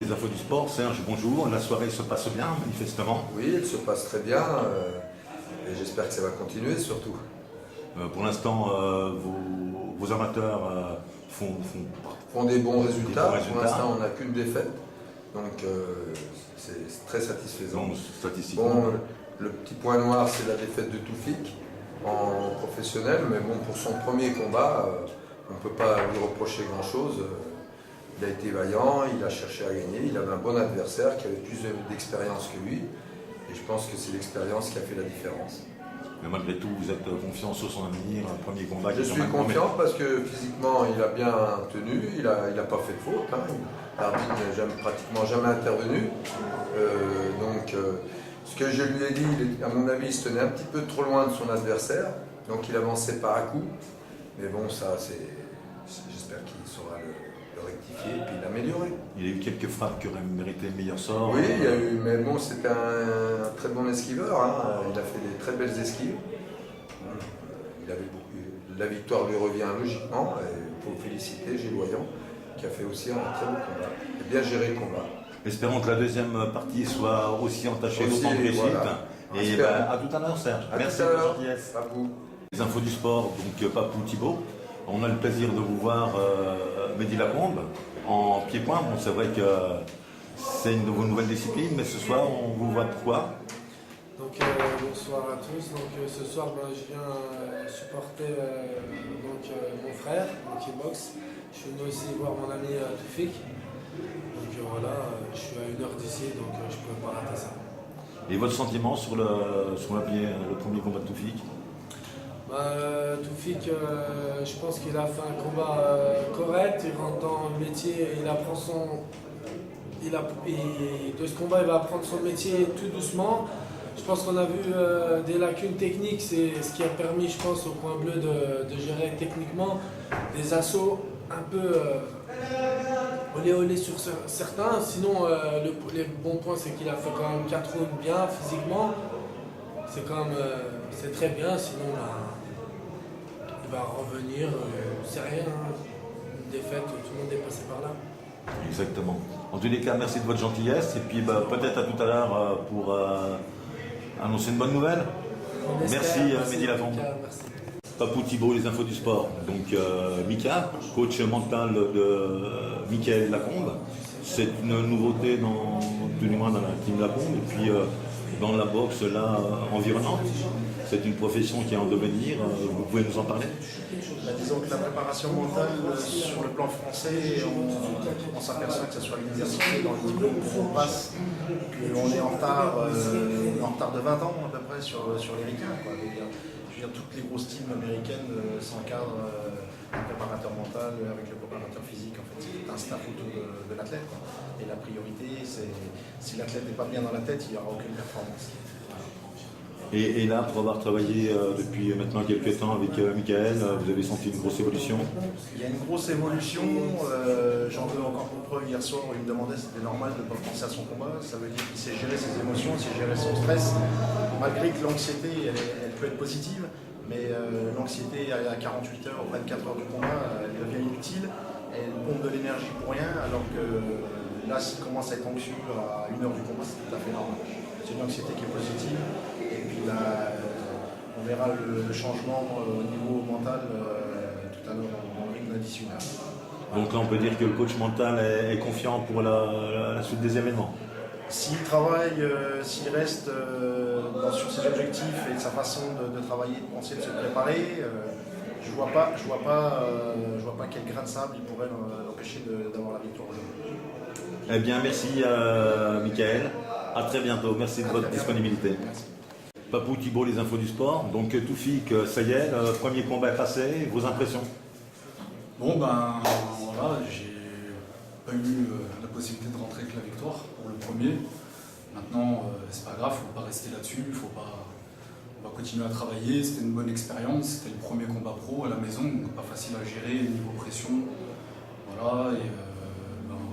Les infos du sport, Serge, bonjour. La soirée se passe bien, manifestement. Oui, elle se passe très bien et j'espère que ça va continuer surtout. Pour l'instant, vos amateurs Font des bons résultats. Des bons Pour l'instant, on n'a qu'une défaite, donc c'est très satisfaisant. donc, statistiquement. Bon, le petit point noir, c'est la défaite de Toufik en professionnel, mais bon, pour son premier combat, on ne peut pas lui reprocher grand-chose. Il a été vaillant, il a cherché à gagner, il avait un bon adversaire qui avait plus d'expérience que lui. Et je pense que c'est l'expérience qui a fait la différence. Mais malgré tout, vous êtes confiant sur son avenir, un premier combat. Je suis confiant parce que physiquement, il a bien tenu, il n'a pas fait de faute. Hein. L'arbitre n'est pratiquement jamais intervenu. Ce que je lui ai dit, à mon avis, il se tenait un petit peu trop loin de son adversaire. Donc il avançait pas à coup. Mais bon, ça, j'espère qu'il saura le rectifier et puis l'améliorer. Il y a eu quelques frappes qui auraient mérité le meilleur sort. Oui, il y a eu, mais bon, c'était un très bon esquiveur. Hein. Il a fait des très belles esquives. La victoire lui revient logiquement. Il faut féliciter Gilles Loyant, qui a fait aussi un très beau combat. Il a bien géré le combat. Espérons que la deuxième partie soit aussi entachée Aussi, d'autant de réussite. voilà. Et à tout à l'heure, Serge. Merci de votre gentillesse. À vous. Les infos du sport, donc Papou Thibault. On a le plaisir de vous voir Mehdi Lacombe en pied-point. Bon, c'est vrai que c'est une de vos nouvelles disciplines, mais ce soir, on vous voit pourquoi? Donc bonsoir à tous. Donc ce soir, je viens supporter mon frère, qui boxe. Je suis venu aussi voir mon ami Toufik. Donc voilà, je suis à 1 heure d'ici, donc je ne peux pas rater ça. Et votre sentiment sur le premier combat de Toufik? Toufik, je pense qu'il a fait un combat correct. Il rentre dans le métier, il apprend de ce combat, il va apprendre son métier tout doucement. Je pense qu'on a vu des lacunes techniques, c'est ce qui a permis, je pense, au Point Bleu de gérer techniquement des assauts un peu olé sur certains. Sinon, les bons points, c'est qu'il a fait quand même 4 rounds bien physiquement. C'est très bien, sinon il va revenir, c'est rien, une défaite, tout le monde est passé par là. Exactement. En tous les cas, merci de votre gentillesse et puis peut-être à tout à l'heure pour annoncer une bonne nouvelle. Merci Mehdi Lacombe. Merci. Papou Thibault, les infos du sport. Donc Mika, coach mental de Mickaël Lacombe. C'est une nouveauté tout du moins dans la team Lacombe et puis dans la boxe là environnante. C'est une profession qui est en devenir. Vous pouvez nous en parler? Disons que la préparation mentale sur le plan français, on s'aperçoit que ce soit l'université, dans le diplôme qu'on passe, qu'on est en retard de 20 ans à peu près sur les ricains. Je veux dire, toutes les grosses teams américaines s'encadrent un préparateur mental avec le préparateur physique. En fait, c'est un staff autour de l'athlète. Et la priorité, c'est si l'athlète n'est pas bien dans la tête, il n'y aura aucune performance. Et là, pour avoir travaillé depuis maintenant quelques temps avec Mickaël, vous avez senti une grosse évolution? Il y a une grosse évolution. J'en veux encore pour preuve. Hier soir, il me demandait si c'était normal de ne pas penser à son combat. Ça veut dire qu'il sait gérer ses émotions, il sait gérer son stress. Malgré que l'anxiété, elle peut être positive, mais l'anxiété à 48 heures, 24 heures du combat, elle devient inutile. Elle pompe de l'énergie pour rien, alors que là, s'il commence à être anxieux à 1 heure du combat, c'est tout à fait normal. C'est une anxiété qui est positive. Et puis là, on verra le changement au niveau mental tout à l'heure dans le rythme additionnel. Donc là, on peut dire que le coach mental est confiant pour la suite des événements. S'il travaille, s'il reste sur ses objectifs et sa façon de travailler, de penser, de se préparer, je vois pas quel grain de sable il pourrait l'empêcher d'avoir la victoire aujourd'hui. Eh bien, merci Mickaël. À très bientôt. Merci de votre disponibilité. Merci. Papou Thibault, les infos du sport. Donc Toufik, ça y est, le premier combat est passé. Vos impressions? Bon voilà, j'ai pas eu la possibilité de rentrer avec la victoire pour le premier. Maintenant, c'est pas grave, faut pas rester là-dessus, on va continuer à travailler. C'était une bonne expérience, c'était le premier combat pro à la maison, donc pas facile à gérer niveau pression. Voilà,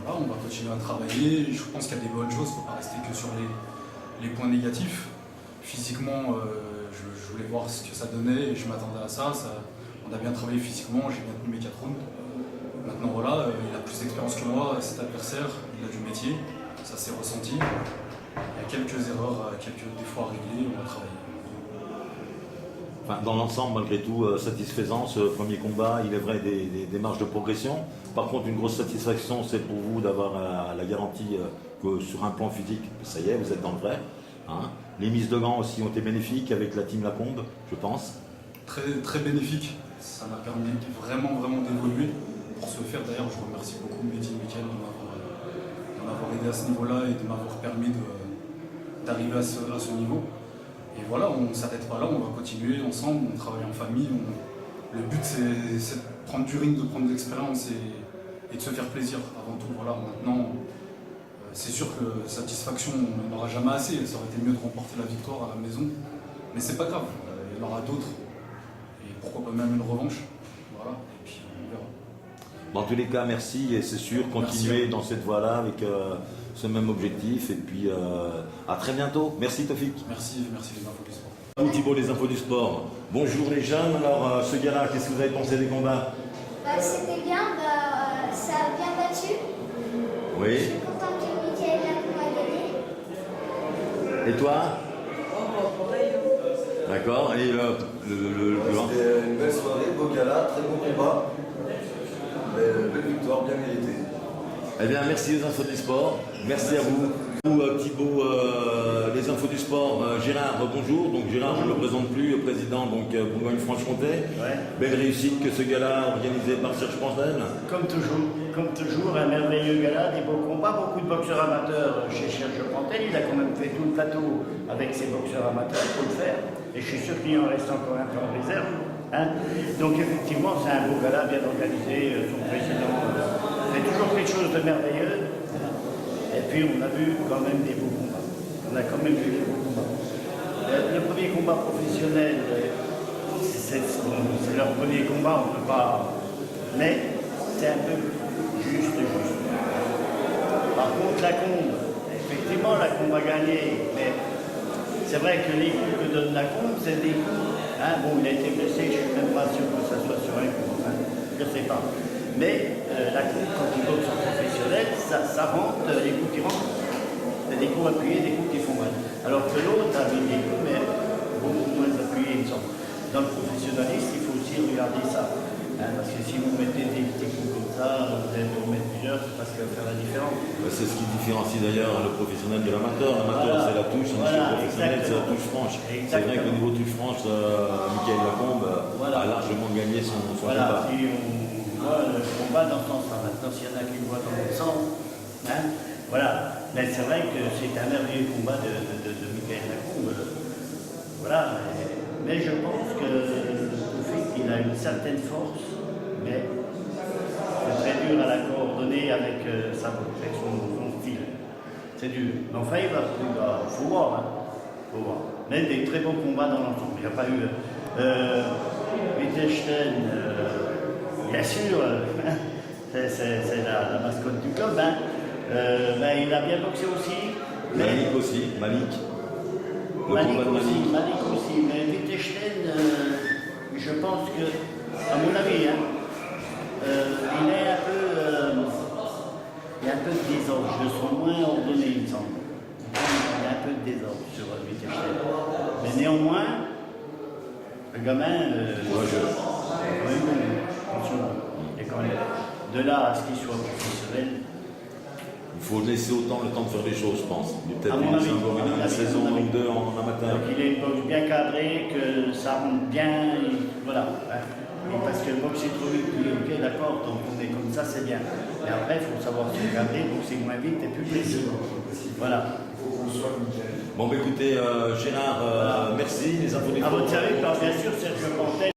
on va continuer à travailler. Je pense qu'il y a des bonnes choses, faut pas rester que sur les points négatifs. Physiquement, je voulais voir ce que ça donnait et je m'attendais à ça. On a bien travaillé physiquement, j'ai bien tenu mes 4 rounds. Maintenant voilà, il a plus d'expérience que moi, cet adversaire, il a du métier, ça s'est ressenti. Il y a quelques erreurs, quelques défauts à régler, on va travailler. Enfin, dans l'ensemble, malgré tout, satisfaisant ce premier combat. Il est vrai des marges de progression. Par contre, une grosse satisfaction, c'est pour vous d'avoir la garantie que sur un plan physique, ça y est, vous êtes dans le vrai. Hein. Les mises de gants aussi ont été bénéfiques avec la team Lacombe, je pense. Très, très bénéfique. Ça m'a permis vraiment d'évoluer. Pour ce faire, d'ailleurs, je remercie beaucoup Mehdi et Mickaël de m'avoir aidé à ce niveau-là et de m'avoir permis d'arriver à ce niveau. Et voilà, on ne s'arrête pas là, on va continuer ensemble, on travaille en famille. Le but, c'est de prendre du ring, de prendre de l'expérience et de se faire plaisir avant tout. Voilà, maintenant, c'est sûr que satisfaction, on n'aura jamais assez. Ça aurait été mieux de remporter la victoire à la maison. Mais c'est pas grave, il y en aura d'autres. Et pourquoi pas même une revanche. Voilà, et puis on verra. Dans tous les cas, merci et c'est sûr, continuez dans cette voie-là avec ce même objectif. Et puis à très bientôt. Merci Tofik. Merci les infos du sport. Nous Thibaut, les infos du sport. Bonjour les jeunes. Alors ce gars-là, qu'est-ce que vous avez pensé des combats? C'était bien, ça a bien battu. Je Oui. suis contente que Mickaël Lacombe a gagné. Et toi? D'accord. Et C'était une belle soirée, beau gala, très beau combat. Belle victoire, bien méritée. Eh bien, merci aux infos du sport. Merci à vous. Thibaut, les infos du sport. Gérard, bonjour. Donc Gérard, je ne le présente plus, président Bourgogne-Franche-Comté. Ouais. Belle réussite que ce gala organisé par Serge Pansel. Comme toujours, un merveilleux gala, des beaux combats, beaucoup de boxeurs amateurs chez Serge Pantel. Il a quand même fait tout le plateau avec ses boxeurs amateurs, il faut le faire. Et je suis sûr qu'il en reste encore un peu en réserve. Hein. Donc effectivement, c'est un beau gala bien organisé. Son président fait toujours quelque chose de merveilleux. Et puis on a vu quand même des beaux combats. On a quand même vu des beaux combats. Le premier combat professionnel, c'est leur premier combat, on ne peut pas. Mais c'est un peu juste. Par contre, Lacombe, effectivement, Lacombe a gagné. Mais c'est vrai que les coups que donne Lacombe, c'est des coups. Hein, bon, il a été blessé, je ne suis même pas sûr que ça soit sur un coup. Hein, je ne sais pas. Mais Lacombe, quand il boxe en professionnel, ça rentre, les coups qui rentrent. C'est des coups appuyés, des coups qui font mal. Alors que l'autre a mis des coups, mais beaucoup moins appuyés, il me semble. Dans le professionnalisme, il faut aussi regarder ça. Hein, parce que si vous mettez des petits coups comme ça, vous allez en mettre plusieurs, c'est parce que ça va faire la différence. C'est ce qui différencie d'ailleurs le professionnel de l'amateur. L'amateur, Voilà. c'est la touche, tandis que le professionnel, c'est la touche franche. C'est vrai qu'au niveau touche franche, Mickaël Lacombe a largement gagné son combat. Si on voit le combat dans ce sens-là. Maintenant, s'il y en a qui le voient dans l'autre sens, hein, voilà. Mais c'est vrai que c'est un merveilleux combat de Mickaël Lacombe. Voilà. Mais je pense que il a une certaine force, mais c'est très dur à la coordonner avec son style. C'est dur. Mais enfin, il faut voir. Hein. Faut voir. Mais des très beaux combats dans l'ensemble. Il n'y a pas eu Wittgenstein, bien sûr, c'est la mascotte du club. Hein. Mais il a bien boxé aussi. Malik aussi, Malik. Malik aussi, mais Wittgenstein, je pense que, à mon avis, hein, il est un peu, il y a un peu de désordre. Je le sens moins ordonné, il me semble. Il y a un peu de désordre sur Wittgenstein. Mais néanmoins, le gamin, attention, il est quand même de là à ce qu'il soit professionnel. Il faut laisser autant le temps de faire les choses, je pense. Il est peut-être une saison ou deux en amateur. Donc il est une boxe bien cadré, que ça rentre bien, voilà. Hein. Et parce que boxer trop vite, ok, d'accord, donc on est comme ça, c'est bien. Mais après, il faut savoir se cadrer, boxer moins vite et plus précis. Voilà. Bon, bah, écoutez, Gérard, merci. Les infos des À votre service, bien sûr, Serge Pantel.